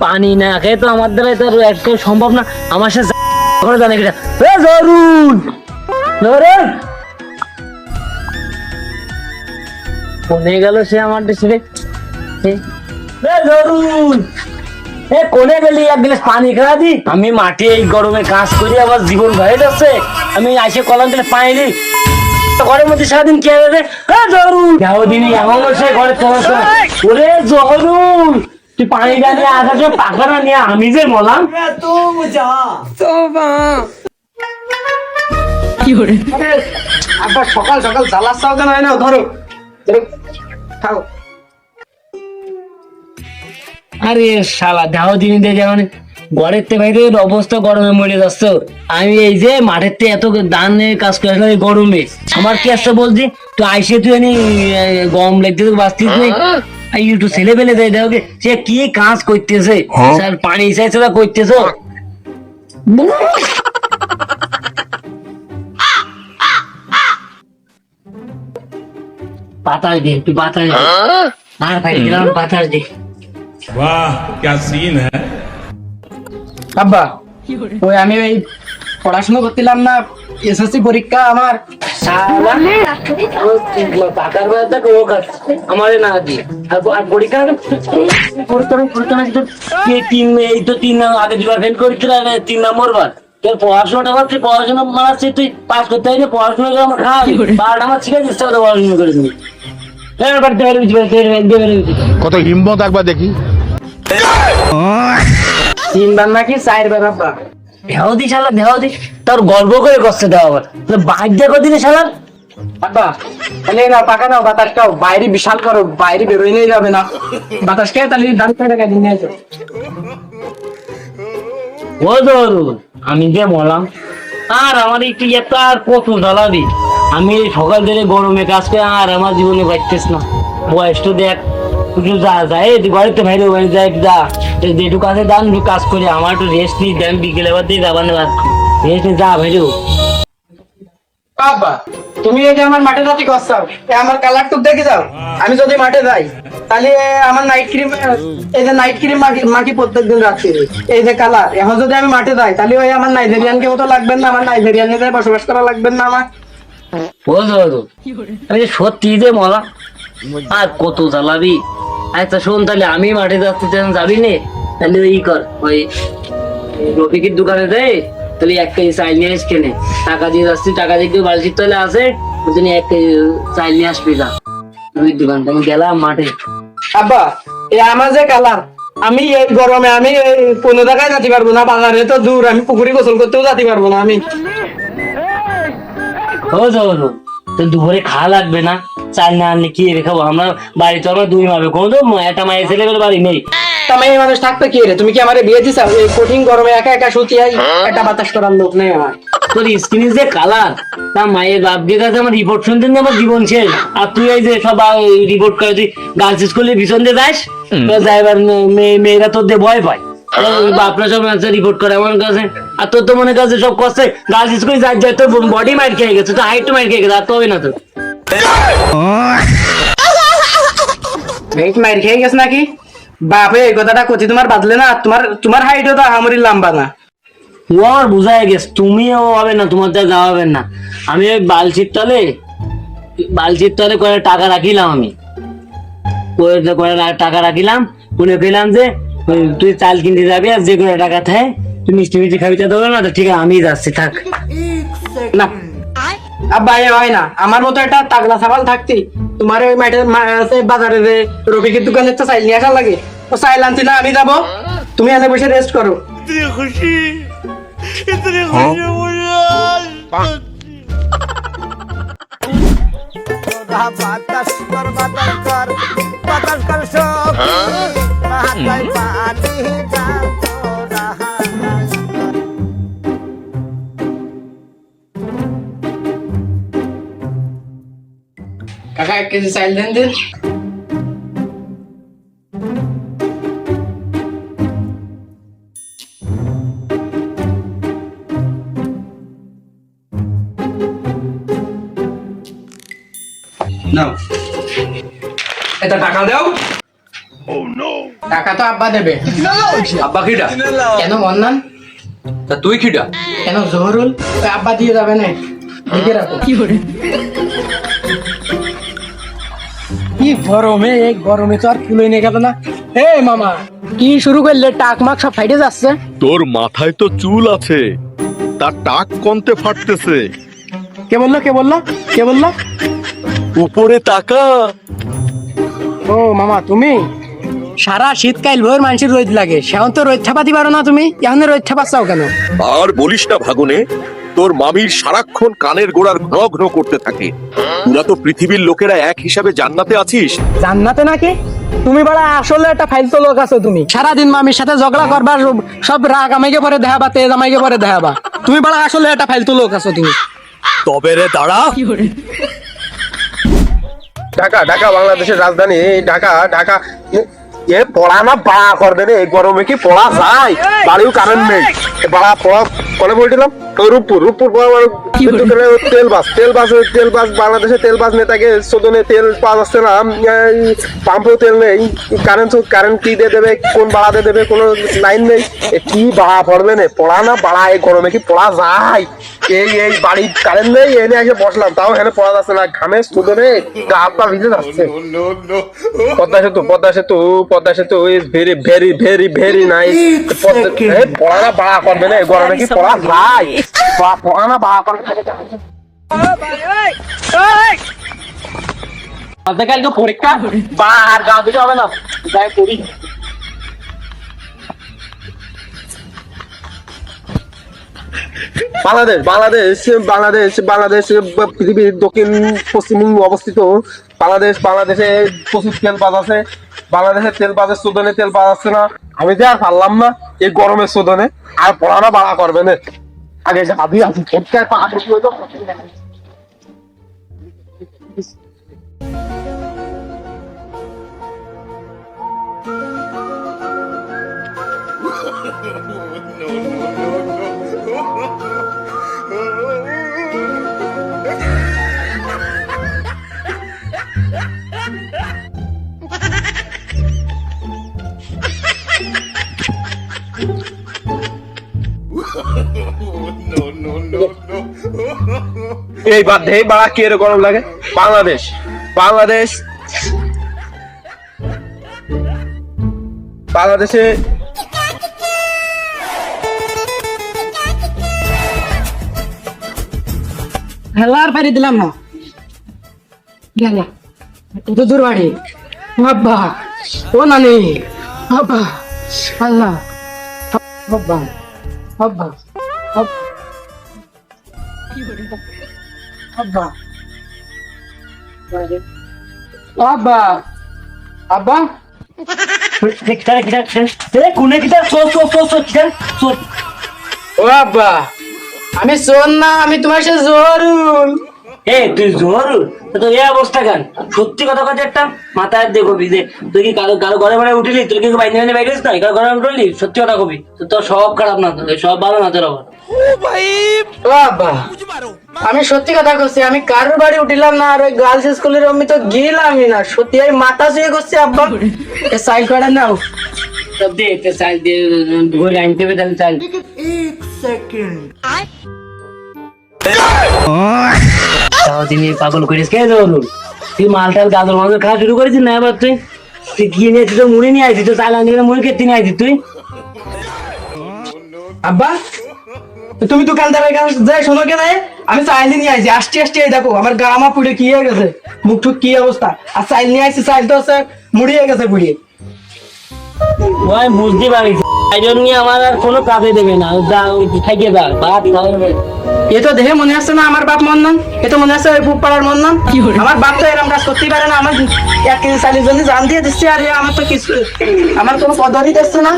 পানি না খেয়ে তো আমার দ্বারা তো একদম সম্ভব না। আমার সাথে জানে কিনা জরুন জরুন কোনে গেল সে আমার দেশে জরুন কোনে গেলি এক গ্লাস পানি খাওয়া দি। আমি মাঠে এই গরমে কাজ করি আমার জীবন ভয়ে যাচ্ছে। আমি আসে কলম দিলে পানি দিই ঘরের মধ্যে সারাদিন কে হবে জরুন দিনই এমন সে ঘরে চলাচল ওরে জরুন তুই পানি নিয়ে আসার পাখানা নিয়ে আমি যে মলাম আবার সকাল সকাল জ্বালার চাওকেন হয় না ধরো খাও। আরে শালা দেহ দিন যেমন ঘরের তে বাইরে অবস্থা গরমে মরে যাচ্ছ। আমি এই যে মাঠের তে এত দানের কাজ করে আসলাম এই গরমে আমার কি আসছে বলছি তুই আইসে তুই এনে গরম লাগতে বাঁচতিস নেই একটু ছেলে পেলে দেয় দেখো সে কি কাজ করতেছে স্যার পানি চাইছে তা করতেছ বাতাস দে একটু বাতাস দে আর ভাই দিলাম বাতাস দে। वाह क्या सीन है। আব্বা ওই আমি ওই পড়াশোনা করছিলাম না এসএসসি পরীক্ষা আমার আমাদের না দিয়ে আর পরীক্ষা এই তো 3 আগে দুবার ফেল করেছিল 3 নম্বর বার তোর পড়াশোনাটা করছি পড়াশোনা মারাচ্ছি তুই পাস করতে হবে পড়াশোনা করে আমার খাওয়াবি বারোটা আমার শিখে দিচ্ছে পড়াশোনা করে তুমি কত হিম্মত একবার দেখি। 3 বার নাকি 4 বার আব্বা দেহ দি শালা দেহ দি তোর গর্ব করে করছে দেওয়া আবার বাইক দেখো দিনে শালা আব্বা তাহলে না পাকা নাও বাতাস খাও বাইরে বিশাল করো বাইরে বেরোই নিয়ে যাবে না বাতাস খেয়ে তাহলে দাম করে টাকা দিয়ে আসো। ও ধরুন আমি যে বললাম আর আমার একটু এত আর কত জ্বালাবি আমি সকাল থেকে গরমে কাজ করে আর আমার জীবনে পাইতেছ না বয়সটা দেখ একটু যা যায় ঘরেতে ভাইরে বাড়ি যাই যা যেটুকু কাছে দান কাজ করে আমার একটু রেস্ট নিই দেন বিকেলে বার দিয়ে যাবার রেস্ট নিয়ে যা ভাইরে বাবা তুমি এই যে আমার মাঠে যাতে করছাও আমার কালার টুক দেখে যাও আমি যদি মাঠে যাই তাহলে আমার নাইট ক্রিম এই যে নাইট ক্রিম মাখি প্রত্যেকদিন রাত্রি এই যে কালার এখন যদি আমি মাঠে যাই তাহলে ওই আমার নাইজেরিয়ানকে মতো লাগবেন না আমার নাইজেরিয়ান নিয়ে বসবাস করা লাগবেন না আমার আমি সত্যি যে মলা আর কত জ্বালাবি আচ্ছা শোন তাহলে আমি মাঠে যাচ্ছি যাবি নে তাহলে ওই কর ওই রফিকের দোকানে দেয় তাহলে 1 কেজি চাল নিয়ে আস কেনে টাকা দিয়ে যাচ্ছি টাকা দিয়ে বালতির তলে আছে তুমি 1 কেজি চাল নিয়ে আসবি যা ওই দোকান আমি গেলাম মাঠে। আব্বা এই আমার যে কালার আমি এই গরমে আমি কোনো জায়গায় যেতে পারবো না বাজারে তো দূর আমি পুকুরে গোসল করতেও যেতে পারবো না আমি তো দুপুরে খাওয়া লাগবে না চাল না আনলে কি খাবো আমরা বাড়ি তো আমরা 2 মাবে কোনো তো একটা মায়ের ছেলেবেলে বাড়ি নেই তাই মানুষ থাকবে কি রে তুমি কি আমার বিয়ে দিছ এই কঠিন গরমে একা একা শুতে আই একটা বাতাস করার লোক নেই আমার তোর স্কিনের যে কালার তা মায়ের বাপ দিয়ে কাছে আমার রিপোর্ট শুনতে আমার জীবন শেষ আর তুই এই যে সব রিপোর্ট করে তুই গার্লস স্কুলে ভীষণ দিয়ে যাস যাইবার মেয়েরা তোর দিয়ে ভয় পায় বাপরা সব রিপোর্ট করে আমার কাছে আর তোর তো মনে কাছে সব করছে গার্লস স্কুলে যাই যায় তোর বডি মাইট খেয়ে গেছে তো হাইট মাইট খেয়ে গেছে আর তো হবে না তোর মাইর খেয়ে গেছে নাকি বাপে এই কথাটা কচি তোমার বাদলে না তোমার হাইটও তো আমারই লম্বা না তোমার বুঝাই গেছে তুমিও হবে না তোমার যা যাওয়া হবে না আমি ওই বালচির তলে করে টাকা রাখিলাম আমি করে টাকা রাখিলাম মনে কইলাম যে তুই চাল কিনতে যাবি আর যে করে টাকা থাকে তুই মিষ্টি মিষ্টি খাবি তা দেবো না তো ঠিক আছে আমি যাচ্ছি থাক না আব্বা এ হয় না আমার মতো একটা তাগলা ছাগল থাকতি তোমার ওই মাঠে বাজারে যে রফিকের দোকানে তো চাইল নিয়ে আসা লাগে ও চাইল আনছি না আমি যাবো তুমি এনে বসে রেস্ট করো বাতাস কর বাতাস কর বাতাস কর সব পাহাড় পানি যাও তোরা কাকা 1 কেজি চাইল দেন দিন নাও এটা টাকা দাও টাকা তো আব্বা দেবে। আব্বা কিটা? কেন মন্নান? তা তুই কিটা? কেন জহরুল? ওই আব্বা দিয়ে যাবে না, লিখে রাখো। কি গরমে, এই গরমে তো আর কুলোই নিয়ে গেল না। হে মামা, কি শুরু করলে? টাক মাক সব ফাইটে যাচ্ছে। তোর মাথায় তো চুল আছে, তার টাক কনতে ফাটতেছে। কে বললো? কে বললো? কে বললো? উপরে তাকা। ও মামা, তুমি সারা শীতকাল ভোর মানুষের রোদ লাগে, সেখন তো রোদ ঠাপাতে পারো না তুমি, এখন রোদ ঠাপাচ্ছাও কেন? আর বলিস না ভাগনে, তোর মামির সারাক্ষণ কানের গোড়ার ঘন ঘন করতে থাকে। তোরা তো পৃথিবীর লোকেরা এক হিসাবে জান্নাতে আছিস। জান্নাতে নাকি? তুমি বড় আসলে একটা ফাইলতো লোক আছো। তুমি সারাদিন মামির সাথে ঝগড়া করবা, সব রাগ আমাকে পরে দেখাবা, তেজ আমাকে পরে দেখাবা। তুমি বড় আসলে একটা ফাইলতো লোক আছো তুমি। তবে রে দাঁড়া। ঢাকা, ঢাকা বাংলাদেশের রাজধানী। এই ঢাকা, ঢাকা এ পড়া না বাড়া করবে রে, এই গরমে কি পড়া যায়? বাড়িও কারেন্ট নেই, বাড়া পড়া কলে বলছিলাম রূপপুর, রূপপুর তেল বাস বাংলাদেশে তেল বাস নেতাকে শোধনে তেল পাওয়া যাচ্ছে না, পাম্পেও তেল নেই, কারেন্ট কি দিয়ে দেবে, কোন ভাড়া দিয়ে দেবে, কোনো লাইন নেই। কি ভাড়া পড়বে না, পড়া না বাড়া, এই গরমে কি পড়া যায়? এই বাড়ির কারেন্ট নেই, এনে এসে বসলাম, তাও এখানে পড়া যাচ্ছে না, ঘামে শোধনে গা হাত পা ভিজে যাচ্ছে। পদ্মা সেতু is very very very very nice. পড়া না বাড়া করবে না, এই গরমে কি পড়া যায়? পড়া না বাড়া করবে না। কালকে পরীক্ষা, বার গা দিতে হবে না, যাই পড়ি। বাংলাদেশ বাংলাদেশ বাংলাদেশ বাংলাদেশ পৃথিবীর দক্ষিণ পশ্চিম অবস্থিত। বাংলাদেশে প্রচুর তেল পাওয়া আছে। বাংলাদেশের তেল বাজার শোধনে তেল পাওয়া যাচ্ছে না। আমি যে আর পারলাম না এই গরমের শোধনে, আর পড়ানো বাড়া করবে না। আগে যাবি আমি এই বাদ দে, বাড়া কি এর গরম লাগে? বাংলাদেশ বাংলাদেশ বাংলাদেশে হেলার ফাড়ি দিলাম না, গেল কত দূর বাড়ি। আব্বা, ও নানি, আব্বা, আল্লাহ, আব্বা, আব্বা, আব্বা, আব্বা, আব্বা, ও আব্বা, আমি শোন না, আমি তোমার সাথে জহরুল। তুই জোহরুল, তোর এই অবস্থা কেন? সত্যি কথা কথা একটা মাথায় দিয়ে কবি যে তুই কি কারো কারো ঘরে ঘরে উঠিলি, তুই কি বাইরে বাইরে না কারো ঘরে উঠলি? সত্যি কথা কবি, তোর সব খারাপ না, তোর সব ভালো না তোর আবার। ও আব্বা, আমি সত্যি কথা করছি, আমি কারোর বাড়ি উঠিলাম না, আর ওই গার্লস স্কুলের আমি তো গেলামই না। সত্যি আমি মাথা শুয়ে করছি আব্বা। সাইড করে নাও, সব দে চাল দিয়ে ঘুরে আনতে হবে, তাহলে চাল পাগল করিস কে জহরুল? তুই মালটাল গাজর মাজর খাওয়া শুরু করেছিস না? এবার তুই তুই গিয়ে নিয়ে তো মুড়ি নিয়ে আসিস, তো চাল আনতে মুড়ি কেটে নিয়ে আসিস তুই। আব্বা, তুমি দোকানদারের কাছে যাই শোনো কেন? আমি চাইল নিয়ে আসছি, আসছি এই দেখো আমার গা আমা পুড়ে কি হয়ে গেছে, মুখ টুক কি অবস্থা। আর চাইল নিয়ে আসছি, চাইল তো আছে মুড়িয়ে গেছে পুড়িয়ে। ওই বুঝতে পারিস, আয়োজন নিয়ে আমার আর কোনো কাজে দেবে না, যা খাইয়ে যা ভাত খাওয়া। এ তো দেখে মনে হচ্ছে না আমার বাপ মন্নন, এ তো মনে হচ্ছে ওই পুপ পাড়ার মন্নন। আমার বাপ তো এরকম কাজ করতেই পারে না। আমার 1 কেজি চালের জন্য জান দিয়ে দিচ্ছে, আর আমার তো কিছু, আমার কোনো পদরই দিচ্ছে না।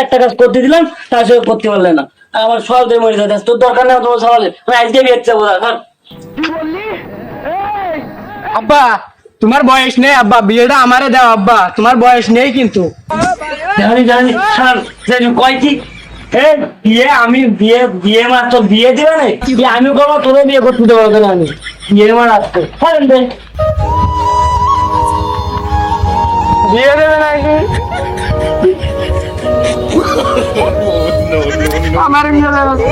একটা কাজ করতে দিলাম, তার সঙ্গে করতে পারলে না, আমার সব দিয়ে মরে যাচ্ছে। তোর দরকার নেই তোমার সবাই, আমি আজকে বিয়েছে বোঝা। আব্বা, তোমার বয়স নেই আব্বা, বিয়েটা আমারে দাও আব্বা, তোমার বয়স নেই কিন্তু। জানি জানি কয় কি এ বিয়ে আমি বিয়ে মার তো বিয়ে দিবে না আমি করবো তোদের বিয়ে করতে দেবো না আমি বিয়ে মার আসতে বিয়ে দেবে নাকি আমার বিয়ে দেবে